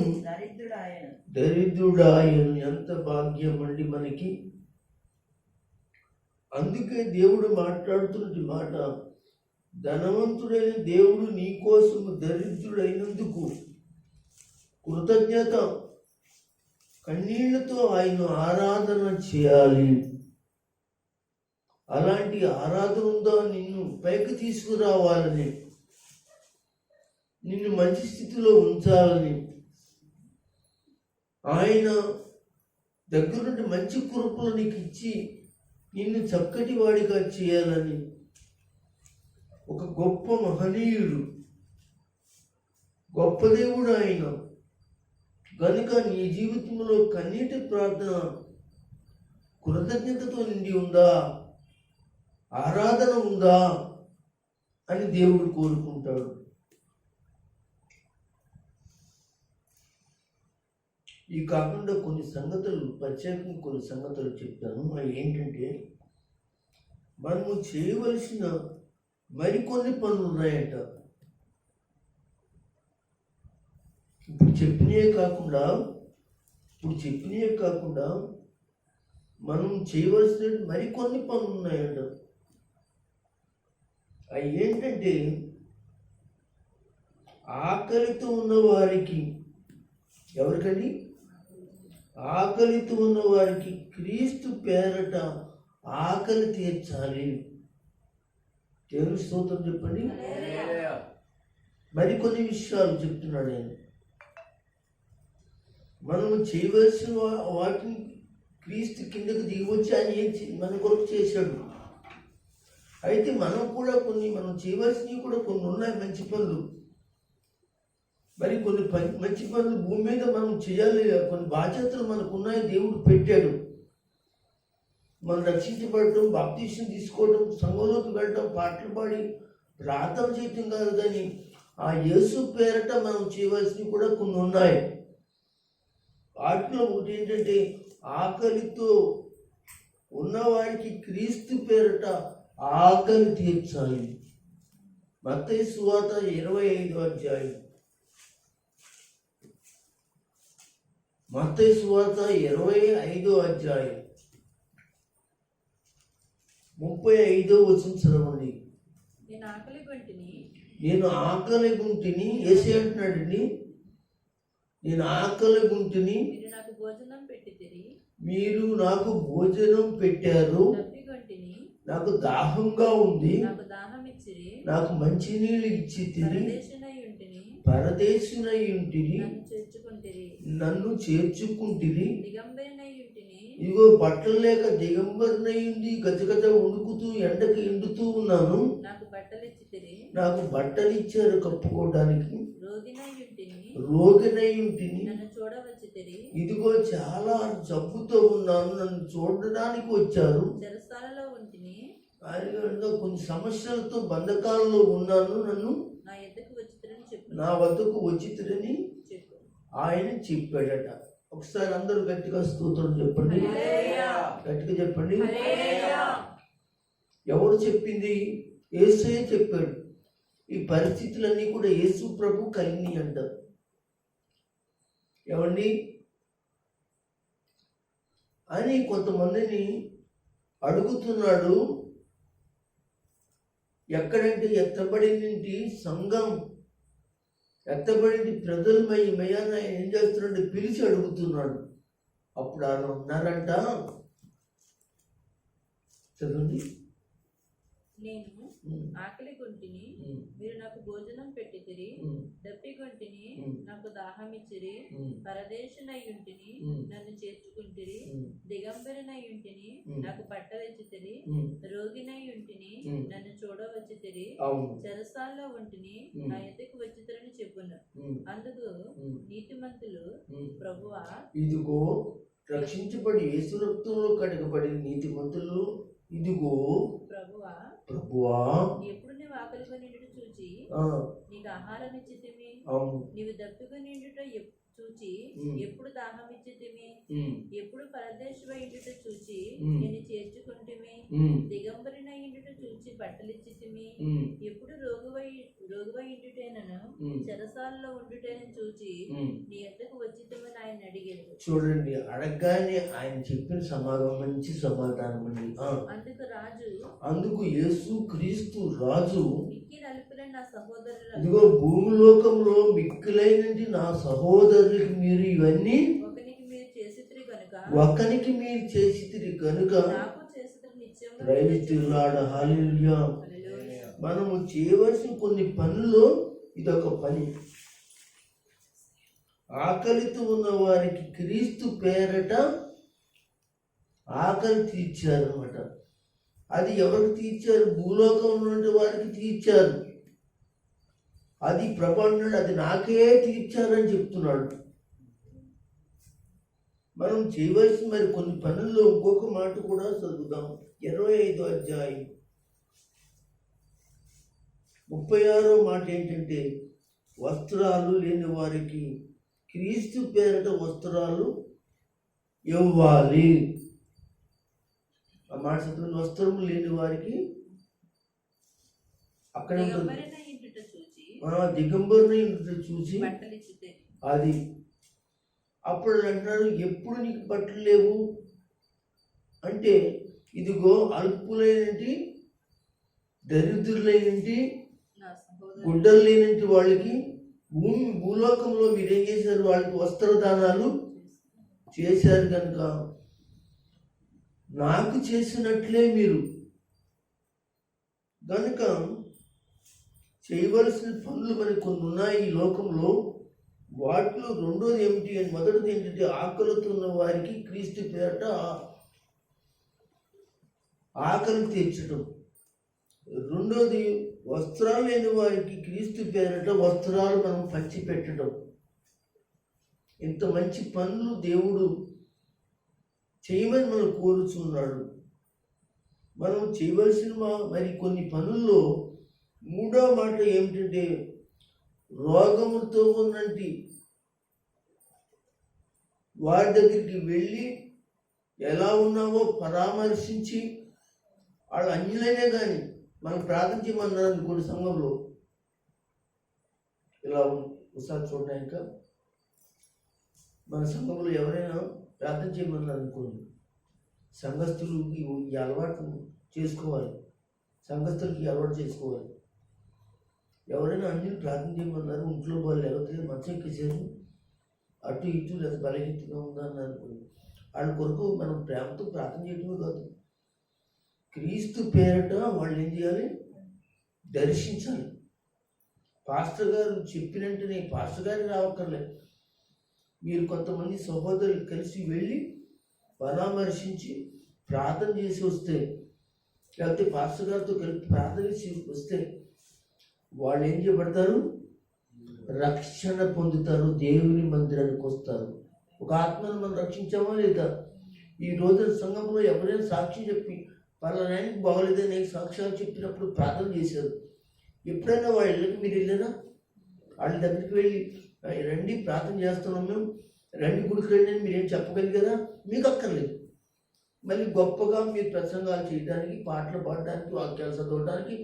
దరిద్రుడాయను. ఎంత భాగ్యం అండి మనకి. అందుకే దేవుడు మాట్లాడుతున్నది మాట, ధనవంతుడైన దేవుడు నీ కోసము దరిద్రుడైనందుకు కృతజ్ఞత కన్నీళ్లతో ఆయన ఆరాధన చేయాలి. అలాంటి ఆరాధన ఉందా? నిన్ను పైకి తీసుకురావాలని, నిన్ను మంచి స్థితిలో ఉంచాలని, ఆయన దగ్గర నుండి మంచి కృపలు నీకు ఇచ్చి నిన్ను చక్కటి వాడిగా చేయాలని ఒక గొప్ప మహనీయుడు, గొప్ప దేవుడు ఆయన. కనుక నీ జీవితంలో కన్నీటి ప్రార్థన కృతజ్ఞతతో నిండి ఉందా, ఆరాధన ఉందా అని దేవుడు కోరుకుంటాడు. ఈ కాకుండా కొన్ని సంగతులు, ప్రత్యేకంగా కొన్ని సంగతులు చెప్తాను. అవి ఏంటంటే, మనము చేయవలసిన మరికొన్ని పనులు ఉన్నాయంట. ఇప్పుడు చెప్పినవే కాకుండా మనం చేయవలసిన మరికొన్ని పనులు ఉన్నాయంట. అవి ఏంటంటే, ఆకలితో ఉన్న వారికి, ఎవరికండి? ఆకలితో ఉన్న వారికి క్రీస్తు పేరట ఆకలి తీర్చాలి. దేవుని స్తోత్రం చెప్పండి. మరికొన్ని విషయాలు చెప్తున్నాడు ఆయన. మనము చేయవలసిన వాటిని క్రీస్తు కిందకు దిగివచ్చి ఆయన మన కొరకు చేశాడు. అయితే మనం కూడా మనం చేయవలసినవి కూడా కొన్ని ఉన్నాయి, మంచి పనులు. మరి కొన్ని మంచి పనులు భూమి మీద మనం చేయాలి. కొన్ని బాధ్యతలు మనకు ఉన్నాయి, దేవుడు పెట్టాడు. మనం రక్షించబడటం, బాప్తీసం తీసుకోవడం, సంఘంలోకి వెళ్ళడం, పాటలు పాడి ప్రార్థన చేయటం కాదు, కానీ ఆ యేసు పేరట మనం చేయవలసినవి కూడా కొన్ని ఉన్నాయి. వాటిలో ఒకటి ఏంటంటే, ఆకలితో ఉన్నవారికి క్రీస్తు పేరట ఆకలి తీర్చాలి. మత్తయి సువార్త 25వ అధ్యాయం. మత్తయి సువార్త 25వ అధ్యాయం 35వ వచనం చదవండి. నేను ఆకలి గుంటిని యేసే అంటున్నాడండి. నేను ఆకలి గుంటిని, మీరు నాకు భోజనం పెట్టారు. నాకు దాహంగా ఉంది, నాకు మంచినీళ్ళు ఇచ్చి తిని, పరదేశునై ఉంటిని, నన్ను చేర్చుకుంటిరి. ఇదిగో బట్టలు లేక దిగంబరినై ఉండి గజగజ వణుకుతూ ఎండకి ఎండుతూ ఉన్నాను. నాకు బట్టలు ఇచ్చారు కప్పుకోవడానికి. రోగినై ఉంటిని, ఇదిగో చాలా జబ్బుతో ఉన్నాను, నన్ను చూడడానికి వచ్చారు. కొన్ని సమస్యలతో బంధకాలలో ఉన్నాను, నన్ను నా వద్దకు వచ్చితిరని ఆయన చెప్పాడట. ఒకసారి అందరూ గట్టిగా స్తోత్రం చెప్పండి, గట్టిగా చెప్పండి. ఎవరు చెప్పింది? యేసే చెప్పాడు. ఈ పరిస్థితులన్నీ కూడా యేసు ప్రభు కలిగినాయి అంట. ఏమండి అని కొంతమందిని అడుగుతున్నాడు. ఎక్కడంటే ఎత్తబడింది సంఘం, ఎత్తబడింది ప్రజలు మయాన ఏం చేస్తున్నాడు? పిలిచి అడుగుతున్నాడు. అప్పుడు ఆయన ఉన్నారంట. చదవండి. నేను ఆకలి కొంటిని, మీరు నాకు భోజనం పెట్టితిరి. దప్పి కొంటిని, నాకు దాహం ఇచ్చిరి. పరదేశునై ఉంటిని, నన్ను చేర్చుకుంటిరి. దిగంబరినై ఉంటిని, నాకు బట్టలిచ్చితిరి. రోగినై ఉంటిని, నన్ను చూడవచ్చితిరి. చెరసాల్లో ఉంటిని, నా ఎద్దకు వచ్చితిరని చెప్పును. అందుకు నీతిమంతులు, ప్రభువా, ఇదిగో రక్షించబడి యేసు రక్తంలో కడగబడిన నీతిమంతులు, ఇదిగో ప్రభువా, ఎప్పుడు నీవు ఆకలిగా నిండుట చూచి నీకు ఆహారం ఇచ్చితిమి. నీవు దప్పిగా నిండుట చూచి ఎప్పుడు దాహం ఇచ్చితిమి. ఎప్పుడు పరదేశివై ఇండుట చూచి నేను చేర్చుకుంటుమి. దిగంబరినై ఇండుట చూచి బట్టలిచ్చితిమి. ఎప్పుడు రోగువై ఇండుటేనను చెరసాలలో ఉండుటేనని చూచి నీ ఎద్దకు వచ్చితమని ఆయన అడిగాడు. చూడండి, అడగగానే ఆయన చెప్పిన సమాధానం మంచి సమాధానం అండి. అందుకు యేసు క్రీస్తు రాజు, నా సహోదరులు, ఇదిగో భూమిలోకంలో మిక్కిలైనది నా సహోదరులకి మీరు ఇవన్నీ ఒకనికి మీరు చేసితిరి కనుక నాకు చేసితిరి నిత్యంగా. హల్లెలూయా. మనము చేయవలసిన కొన్ని పనుల్లో ఇదొక పని. ఆకలితో ఉన్న వారికి క్రీస్తు పేరట ఆకలి తీర్చారు అన్నమాట. అది ఎవరికి తీర్చారు? భూలోకంలో ఉన్న వారికి తీర్చారు. అది ప్రభాన్నాడు, అది నాకే తీర్చారని చెప్తున్నాడు. మనం చేయవలసిన మరి కొన్ని పనుల్లో ఇంకొక మాట కూడా చదువుదాం. 25వ అధ్యాయం 36వ మాట ఏంటంటే, వస్త్రాలు లేని వారికి క్రీస్తు పేరట వస్త్రాలు ఇవ్వాలి. ఆ మాట చదువుతున్న, వస్త్రము లేని వారికి అక్కడ దిగంబరిని చూసి అది. అప్పుడు అంటున్నారు, ఎప్పుడు నీకు బట్టలు లేవు అంటే, ఇదిగో అల్పులైనటి, దరిద్రులైనటి, గుడ్డలు లేనటి వాళ్ళకి భూలోకంలో మీరేం చేశారు? వాళ్ళకి వస్త్రదానాలు చేశారు. కనుక నాకు చేసినట్లే మీరు గనుక చేయవలసిన పనులు మనకి కొన్ని ఉన్నాయి ఈ లోకంలో. వాటిలో రెండోది ఏమిటి అని, మొదటిది ఏంటంటే ఆకలితో ఉన్న వారికి క్రీస్తు పేరట ఆకలి తీర్చడం. రెండోది వస్త్రాలు లేని వారికి క్రీస్తు పేరట వస్త్రాలు మనం పంచి పెట్టడం. ఇంత మంచి పనులు దేవుడు చేయమని మనం కోరుచున్నాడు. మనం చేయవలసిన మరి కొన్ని పనుల్లో మూడో మాట ఏమిటంటే రోగముతో ఉన్నంటి వారి దగ్గరికి వెళ్ళి ఎలా ఉన్నావో పరామర్శించి, వాళ్ళు అన్యులైనా కానీ మనం ప్రార్థన చేయమన్నారు అనుకోండి సంఘంలో, ఇలా ఒకసారి చూడడాక మన సంఘంలో ఎవరైనా ప్రార్థన చేయమన్నారు అనుకోండి, సంఘస్థులు ఈ అలవాటు చేసుకోవాలి. సంఘస్థులకి ఈ అలవాటు చేసుకోవాలి. ఎవరైనా అన్ని ప్రార్థన చేయమన్నారు, ఇంట్లో వాళ్ళు ఎవరైతే మంచం ఎక్కేసారు, అటు ఇటు లేదా బలహీనతగా ఉందని అనుకోండి, వాళ్ళ కొరకు మనం ప్రేమతో ప్రార్థన చేయటమే కాదు, క్రీస్తు పేరట వాళ్ళు ఏం చేయాలి, దర్శించాలి. పాస్టర్ గారు చెప్పినట్టునే పాస్టర్ గారు రావక్కర్లేదు, మీరు కొంతమంది సహోదరులు కలిసి వెళ్ళి పరామర్శించి ప్రార్థన చేసి వస్తే, లేకపోతే పాస్టర్ గారితో కలిపి ప్రార్థన చేసి వస్తే వాళ్ళు ఏం చేయబడతారు, రక్షణ పొందుతారు, దేవుని మందిరానికి వస్తారు. ఒక ఆత్మను మనం రక్షించామా లేదా? ఈ రోజు సంఘంలో ఎవరైనా సాక్షి చెప్పి పలానానికి బాగోలేదని నేను సాక్ష్యాలు చెప్పినప్పుడు ప్రార్థన చేశారు. ఎప్పుడైనా వాళ్ళ ఇళ్ళకి మీరు వెళ్ళారా? వాళ్ళ దగ్గరికి వెళ్ళి రండి ప్రార్థన చేస్తున్నాం మేము, రండి గుడికి రండి అని మీరేం చెప్పగలిగారా? మీకు అక్కర్లేదు. మళ్ళీ గొప్పగా మీరు ప్రసంగాలు చేయడానికి, పాటలు పాడడానికి, వాక్యాలు చదవడానికి,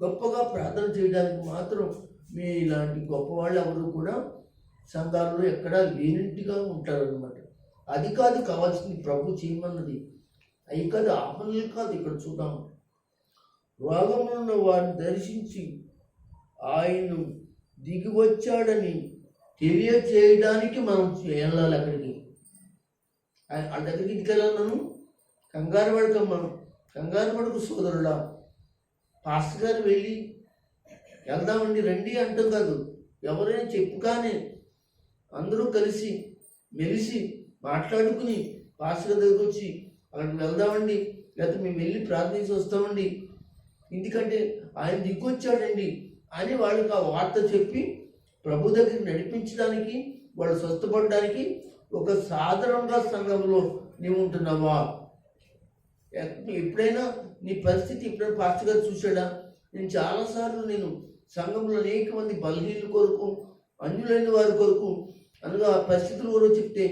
గొప్పగా ప్రార్థన చేయడానికి మాత్రం మీ ఇలాంటి గొప్పవాళ్ళు ఎవరు కూడా సంఘాల్లో ఎక్కడా లేనట్టుగా ఉంటారనమాట. అది కాదు కావాల్సింది, ప్రభు చేయమన్నది అవి కాదు, ఆ పనులు కాదు. ఇక్కడ చూద్దాం, రోగమున్న వారిని దర్శించి ఆయన దిగి వచ్చాడని తెలియచేయడానికి మనం వెళ్ళాలి అక్కడికి. వాళ్ళ దగ్గరికి ఇంటికెళ్ళాను, కంగారు పడకమ్మా, కంగారు పడకు సోదరుడా, పాస్టర్ గారు వెళ్ళి వెళ్దామండి రండి అంటాం కాదు. ఎవరైనా చెప్పుగానే అందరూ కలిసి మెలిసి మాట్లాడుకుని పాస్టర్ గారి దగ్గరికి వచ్చి అక్కడికి వెళ్దామండి, లేకపోతే మేము వెళ్ళి ప్రార్థించి వస్తామండి, ఎందుకంటే ఆయన దిగొచ్చాడండి అని వాళ్ళకి ఆ వార్త చెప్పి ప్రభు దగ్గరికి నడిపించడానికి, వాళ్ళు స్వస్థపడడానికి ఒక సాధారణంగా సంఘంలో నీవు ఉంటున్నావా? ఎప్పుడైనా నీ పరిస్థితి ఎప్పుడైనా పాస్టర్ గారు చూశాడా? నేను చాలాసార్లు నేను సంఘంలో అనేక మంది బలహీనుల కొరకు, అన్యులైన వారి కొరకు అనగా పరిస్థితుల కొరకు చెప్తే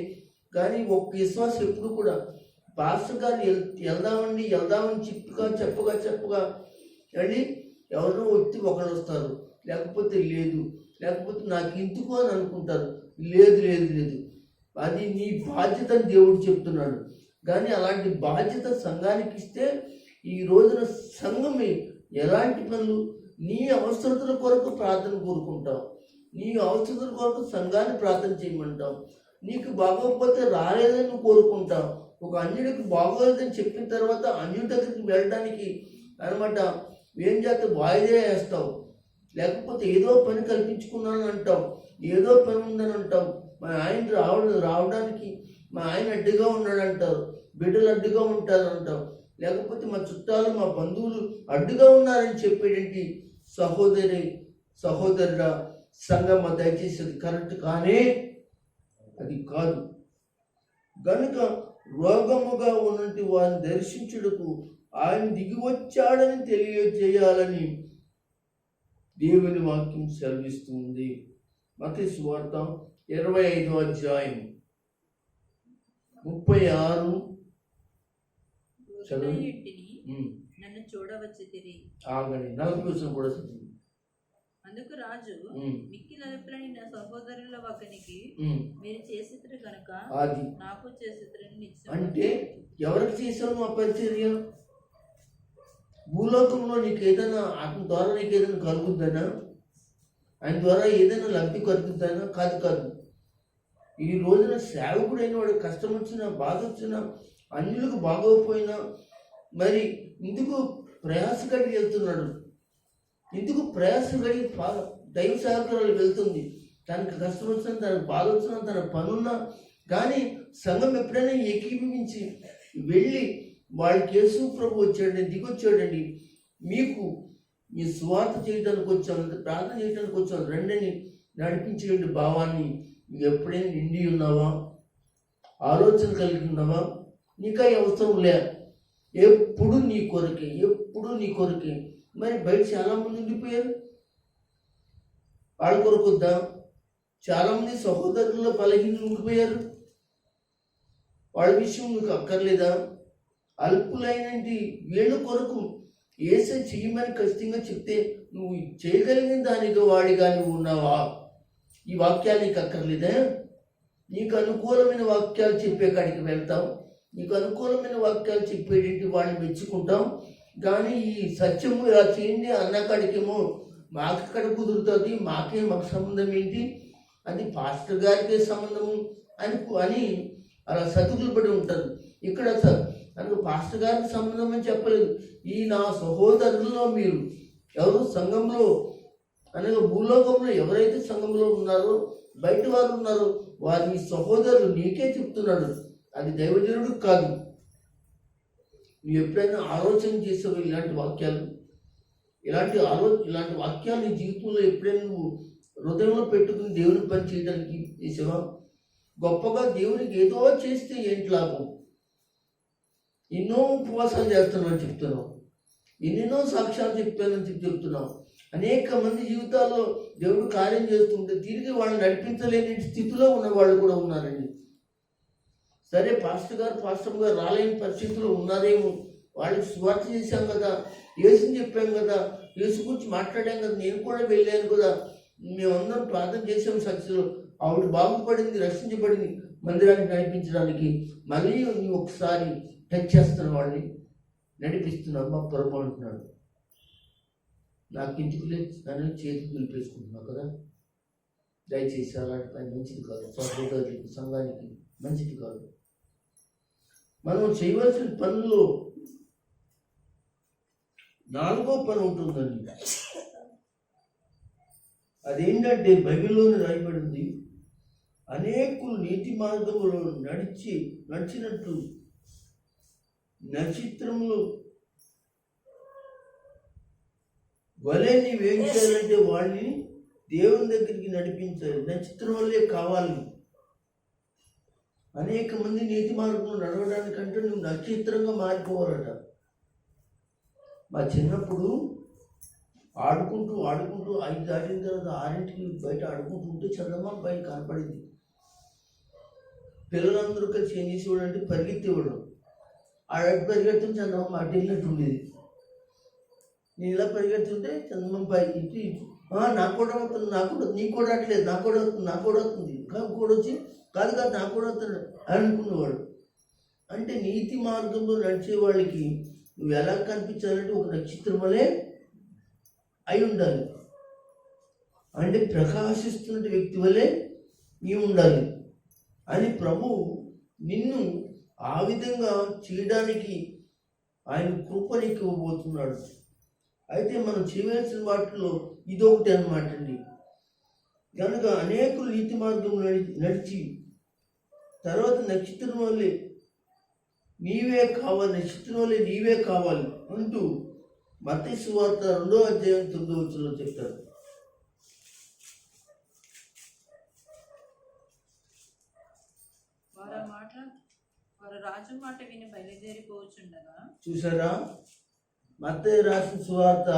కానీ ఒక విశ్వాసం ఎప్పుడు కూడా పాస్టర్ గారు వెళ్దామని చెప్పగా అండి ఎవరో వచ్చి ఒకళ్ళు వస్తారు, లేకపోతే లేదు, లేకపోతే నాకు ఎందుకు అని అనుకుంటారు. లేదు లేదు లేదు, అది నీ బాధ్యత అని దేవుడు చెప్తున్నాడు. కానీ అలాంటి బాధ్యత సంఘానికి ఇస్తే ఈ రోజున సంఘమే ఎలాంటి పనులు, నీ అవసరతల కొరకు ప్రార్థన కోరుకుంటావు, నీ అవసరతల కొరకు సంఘాన్ని ప్రార్థన చేయమంటావు, నీకు బాగోకపోతే రాలేదని నువ్వు కోరుకుంటావు. ఒక అన్యుడికి బాగోలేదని చెప్పిన తర్వాత అన్యుడి దగ్గరికి వెళ్ళడానికి అనమాట ఏం చేస్తే వాయిదా వేస్తావు, లేకపోతే ఏదో పని కల్పించుకున్నాను అంటావు, ఏదో పని ఉందని అంటావు, మా ఆయన రావడానికి మా ఆయన అడ్డుగా ఉన్నాడు అంటారు, బిడ్డలు అడ్డుగా ఉంటారు అంటావు, లేకపోతే మా చుట్టాలు మా బంధువులు అడ్డుగా ఉన్నారని చెప్పేటంటి సహోదరుడా సంఘం దయచేసి అది కరెక్ట్ కానీ అది కాదు. గనుక రోగముగా ఉన్నట్టు వారిని దర్శించుటకు ఆయన దిగి వచ్చాడని తెలియజేయాలని దేవుని వాక్యం సెలవిస్తుంది. మత్తయి సువార్త 25వ అధ్యాయం 36 నన్ను చూడవచ్చు తిరిగి ఆగండి 40 కూడా చదువు. అందుకు రాజు మిక్కిలి అభిప్రాయం నా సహోదరుల ఒకనికి మీరు చేసిత్రు కనుక అది నాకు చేసిత్రని నిశ్చయం. అంటే ఎవరికి చేసావు మా పరిచర్య? భూలోకంలో నీకు ఏదైనా అతని ద్వారా నీకు ఏదైనా కలుగుద్దనా? ఆయన ద్వారా ఏదైనా లబ్ధి కలుగుద్దనా? కాదు కాదు. ఈ రోజున సేవకుడైన వాడు కష్టం వచ్చినా బాధ వచ్చినా అన్యులకు బాగోకపోయినా మరి ఇందుకు ప్రయాస కలిగి వెళ్తున్నాడు. ఎందుకు ప్రయాస కలిగి దైవ సహకారాలు వెళ్తుంది. తనకు కష్టం వచ్చినా, తనకు బాధ వచ్చినా, తన పనున్నా కానీ సంఘం ఎప్పుడైనా ఏకీభవించి వెళ్ళి వాళ్ళకి యేసు ప్రభు వచ్చాడండి, దిగొచ్చాడండి, మీకు మీ సువార్త చేయడానికి వచ్చాను, ప్రార్థన చేయడానికి వచ్చాను, రెండని నడిపించేటువంటి భావాన్ని నువ్వు ఎప్పుడైనా నిండి ఉన్నావా? ఆలోచన కలిగి ఉన్నావా? నీకా అవసరం లే, ఎప్పుడు నీ కొరకే, ఎప్పుడు నీ కొరకే. మరి బయట చాలామంది ఉండిపోయారు, వాళ్ళ కొరకు వద్దా? చాలామంది సహోదరుల్లో బలహీనలు ఉండిపోయారు, వాళ్ళ విషయం నీకు అక్కర్లేదా? అల్పులైనటి వీళ్ళ కొరకు ఏసై చెయ్యమని ఖచ్చితంగా చెప్తే నువ్వు చేయగలిగిన దానికి వాడిగా నువ్వు ఉన్నావా? ఈ వాక్యాలు నీకు అక్కర్లేదా? నీకు అనుకూలమైన వాక్యాలు చెప్పే కాడికి వెళ్తాం, నీకు అనుకూలమైన వాక్యాలు చెప్పేటి వాడిని మెచ్చుకుంటాం. కానీ ఈ సత్యము ఇలా చేయండి అన్న కాడికేమో మాకెక్కడ కుదురుతుంది, మాకు సంబంధం ఏంటి, అది పాస్టర్ గారికే సంబంధము అని అలా సతుకులు పడి ఉంటారు. ఇక్కడ నాకు పాస్టర్ గారికి సంబంధం అని చెప్పలేదు. ఈ నా సహోదరుల్లో మీరు ఎవరు సంఘంలో అనగా భూలోకంలో ఎవరైతే సంఘంలో ఉన్నారో, బయట వారు ఉన్నారో వారి మీ సహోదరులు నీకే చెప్తున్నాడు, అది దైవజనుడు కాదు. నువ్వు ఎప్పుడైనా ఆలోచన చేసావు ఇలాంటి వాక్యాలు? ఇలాంటి వాక్యాలు నీ జీవితంలో ఎప్పుడైనా నువ్వు హృదయంలో పెట్టుకుని దేవుని పని చేయడానికి చేసావా? గొప్పగా దేవునికి ఏదో చేస్తే ఏంటి లాభం? ఎన్నో ఉపవాసాలు చేస్తున్నావు చెప్తున్నావు, ఎన్నెన్నో సాక్ష్యాలు చెప్తానని చెప్తున్నావు. అనేక మంది జీవితాల్లో దేవుడు కార్యం చేస్తుంటే తిరిగి వాళ్ళని నడిపించలేని స్థితిలో ఉన్న వాళ్ళు కూడా ఉన్నారండి. సరే పాస్టర్ గారు రాలేని పరిస్థితుల్లో ఉన్నారేమో, వాళ్ళకి సువార్త చేశాం కదా, యేసుని చెప్పాం కదా, యేసు గురించి మాట్లాడాం కదా, నేను కూడా వెళ్ళాను కదా, మేమందరం ప్రార్థన చేసాం సక్సెస్లో, ఆవిడ బాగుపడింది, రక్షించబడింది, మందిరానికి నడిపించడానికి. మళ్ళీ నువ్వు ఒకసారి టచ్ చేస్తున్న వాళ్ళని నడిపిస్తున్నావు, మా పొరపాటు అంటున్నాడు. నాకు ఇంటికి లేదు నన్ను చేతికి పిలిపేసుకుంటున్నావు కదా. దయచేసి అలాంటి పని మంచిది కాదు, సహోదరులకి సంఘానికి మంచిది కాదు. మనం చేయవలసిన పనుల్లో 4వ పని ఉంటుందండి. అదేంటంటే బైబిల్లోనే రాయబడింది, అనేకులు నీతి మార్గంలో నడిచినట్టు నక్షత్రములు వలె నీవేం చేయాలంటే వాళ్ళని దేవుని దగ్గరికి నడిపించాలి. నక్షత్రం వల్లే కావాలి. అనేక మంది నీతి మార్గంలో నడవడానికంటే నువ్వు నక్షత్రంగా మారిపోవాలట. మా చిన్నప్పుడు ఆడుకుంటూ 5 దాటిన తర్వాత 6ంటికి బయట ఆడుకుంటుంటే చందమామ బయట కనపడింది. పిల్లలందరూ కలిసి ఏం చేసేవాడు అంటే పరిగెత్తేవాడు. ఆడట్టు పరిగెడుతుంటే చందమామ అటు వెళ్ళినట్టు ఉండేది. నేను ఇలా పరిగెడుతుంటే చందమామ పై ఇటు నాకు కూడా అవుతుంది, నీకు కూడా అట్లేదు, నాకు కూడా అవుతుంది, కూడా వచ్చి కాదు నాకు కూడా అవుతుంది అనుకునేవాడు. అంటే నీతి మార్గంలో నడిచే వాళ్ళకి నువ్వు ఎలా కనిపించాలంటే ఒక నక్షత్రం వలె అయి ఉండాలి. అంటే ప్రకాశిస్తున్న వ్యక్తి వలె నీవు ఉండాలి అని ప్రభు నిన్ను ఆ విధంగా చేయడానికి ఆయన కృపనికి ఇవ్వబోతున్నాడు. అయితే మనం చేయవలసిన వాటిలో ఇదొకటి అన్నమాట అండి. కనుక అనేకులు నీతి మార్గం నడిచి తర్వాత నక్షత్రం వల్లే నీవే కావాలి, నక్షత్రం వల్లే నీవే కావాలి అంటూ మత్తయి సువార్త 2వ అధ్యాయం 9వ వచనంలో చెప్తారు. వారు రాజు మాట విని బయలుదేరిపోవచ్చుండగా చూసారా, మత్తయి రాసిన సువార్త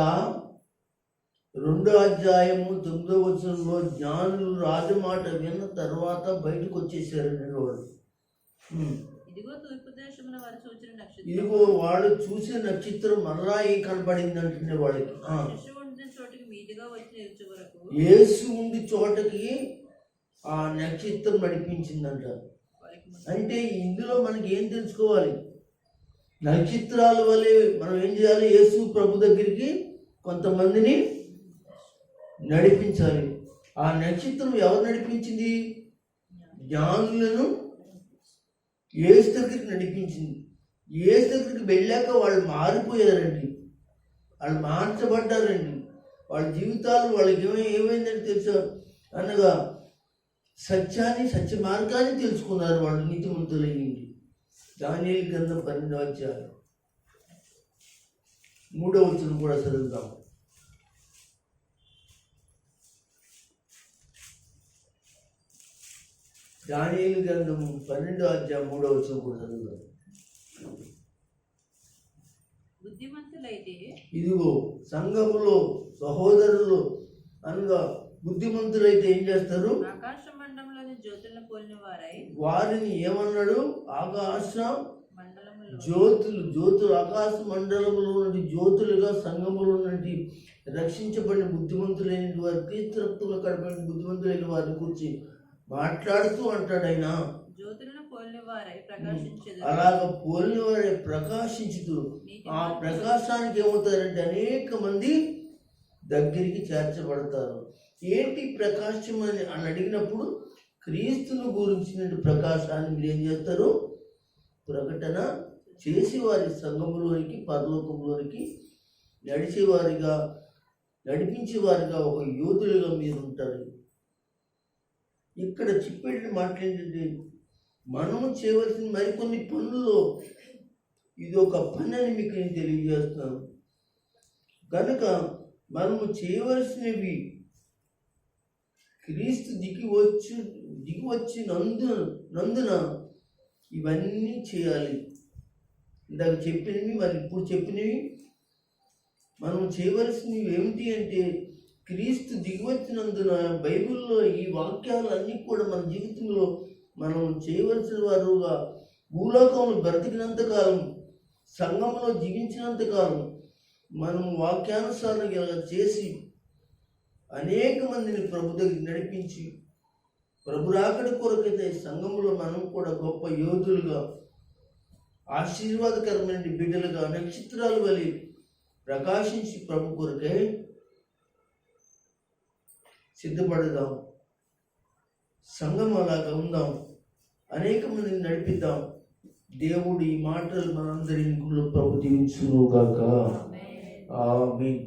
2వ అధ్యాయము 9వ వచనంలో జ్ఞానులు రాజు మాట విన్న తర్వాత బయటకు వచ్చేసారండి వాళ్ళు. ఇదిగో వాళ్ళు చూసిన నక్షత్రం మరలా ఏం కనపడింది అంటే వాళ్ళకి యేసు ఉండి చోటకి ఆ నక్షత్రం నడిపించిందంట. అంటే ఇందులో మనకి ఏం తెలుసుకోవాలి? నక్షత్రాల వల్లే మనం ఏం చేయాలి? యేసు ప్రభు దగ్గరికి కొంతమందిని నడిపించాలి. ఆ నక్షత్రం ఎవరు నడిపించింది? జ్ఞానులను యేసు దగ్గరికి నడిపించింది. యేసు దగ్గరికి వెళ్ళాక వాళ్ళు మారిపోయారండి, వాళ్ళు మార్చబడ్డారండి. వాళ్ళ జీవితాలు వాళ్ళకి ఏమైందని తెలుసా అనగా సత్యాన్ని, సత్య మార్గాన్ని తెలుసుకున్నారు. వాళ్ళు నీతిమంతులయ్యింది. దానియేలు గ్రంథం 12వ అధ్యాయం 3వ వచనం కూడా చదువుతాం. దానియేలు గ్రంథం 12వ అధ్యాయం 3వ వచనం కూడా చదువుతాం. బుద్ధిమంతులైతే ఇదిగో సంఘములో సహోదరులు అనగా బుద్ధిమంతులైతే ఏం చేస్తారు? ఆకాశ మండలంలోని జ్యోతులను పోలిన వారై వారిని ఏమన్నాడు? ఆకాశ మండలములో జ్యోతులు ఆకాశ మండలంలో నుండి జ్యోతులుగా సంఘములో నుండి రక్షించబడిన బుద్ధిమంతులైన వారి, క్రీస్తు రక్తంలో కడబడిన బుద్ధిమంతులైన వారిని గురించి మాట్లాడుతూ అంటాడు ఆయన. జ్యోతులను పోలిన వారై ప్రకాశించదు. అలాగ పోలిన వారే ప్రకాశించుతూ ఆ ప్రకాశానికి ఏమవుతారంటే అనేక మంది దగ్గరికి చేర్చబడతారు. ఏంటి ప్రకాశం అని అడిగినప్పుడు క్రీస్తును గురించిన ప్రకాశాన్ని మీరు ఏం చేస్తారు? ప్రకటన చేసి వారి సంఘములోనికి, పరలోకంలోనికి నడిచేవారిగా, నడిపించేవారిగా, ఒక యోధులుగా మీరు ఉంటారు. ఇక్కడ చెప్పేటి మాట ఏంటంటే మనము చేయవలసిన మరికొన్ని పనుల్లో ఇది ఒక పని అని మీకు నేను తెలియజేస్తున్నాను. కనుక మనము చేయవలసినవి క్రీస్తు దిగి వచ్చినందున ఇవన్నీ చేయాలి. ఇందాక చెప్పినవి మరి ఇప్పుడు చెప్పినవి మనం చేయవలసినవి ఏమిటి అంటే క్రీస్తు దిగి వచ్చినందున బైబిల్లో ఈ వాక్యాలన్నీ కూడా మన జీవితంలో మనం చేయవలసిన వారుగా భూలోకంలో బ్రతికినంతకాలం, సంఘంలో జీవించినంతకాలం మనం వాక్యానుసారం ఇలా చేసి అనేక మందిని ప్రభు దగ్గర నడిపించి ప్రభు రాకడి కొరకైతే సంఘంలో మనం కూడా గొప్ప యోధులుగా, ఆశీర్వాదకరమైన బిడ్డలుగా, నక్షత్రాలు వలె ప్రకాశించి ప్రభు కొరకై సిద్ధపడదాం. సంఘం అలాగా ఉందాం, అనేక మందిని నడిపిద్దాం. దేవుడు ఈ మాటలు మనందరి ప్రభు దీవించును గాక. ఆమేన్.